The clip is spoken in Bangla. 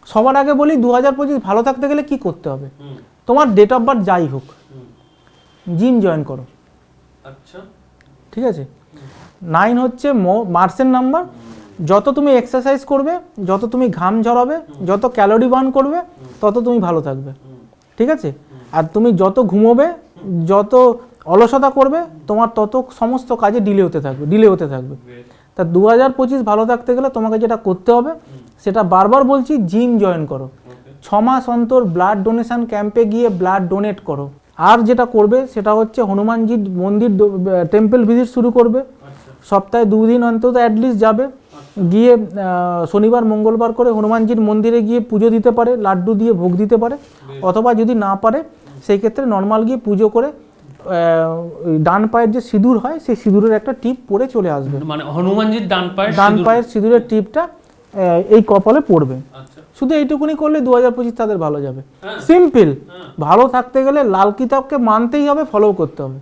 সবার আগে বলি 2025 ভালো থাকতে গেলে কি করতে হবে। তোমার ডেট অফ বার্থ যাই হোক, জিম জয়েন করো। আচ্ছা, ঠিক আছে। 9 হচ্ছে মার্সের নাম্বার। যত তুমি এক্সারসাইজ করবে, যত তুমি ঘাম ঝরাবে, যত ক্যালোরি বার্ন করবে, তত তুমি ভালো থাকবে। ঠিক আছে। আর তুমি যত ঘুমোবে, যত অলসতা করবে, তোমার তত সমস্ত কাজে ডিলে হতে থাকবে। তা 2025 ভালো থাকতে গেলে তোমাকে যেটা করতে হবে, সেটা বারবার বলছি, জিম জয়েন করো। 6 মাস অন্তর ব্লাড ডোনেশন ক্যাম্পে গিয়ে ব্লাড ডোনেট করো। আর যেটা করবে সেটা হচ্ছে হনুমানজির মন্দির টেম্পল ভিজিট শুরু করবে। সপ্তাহে 2 দিন অন্তত অ্যাটলিস্ট যাবে, গিয়ে শনিবার মঙ্গলবার করে হনুমানজির মন্দিরে গিয়ে পুজো দিতে পারে, লাড্ডু দিয়ে ভোগ দিতে পারে, অথবা যদি না পারে সেই ক্ষেত্রে নর্মাল গিয়ে পুজো করে ডান পায়ের যে সিঁদুর হয় সেই সিঁদুরের একটা টিপ পরে চলে আসবে। মানে হনুমানজির ডান পায়ের সিঁদুরের টিপটা এই কপালে পড়বে। শুধু এইটুকুনি করলে 2025 তাদের ভালো যাবে। সিম্পল। ভালো থাকতে গেলে লাল কিতাবকে মানতেই হবে, ফলো করতে হবে।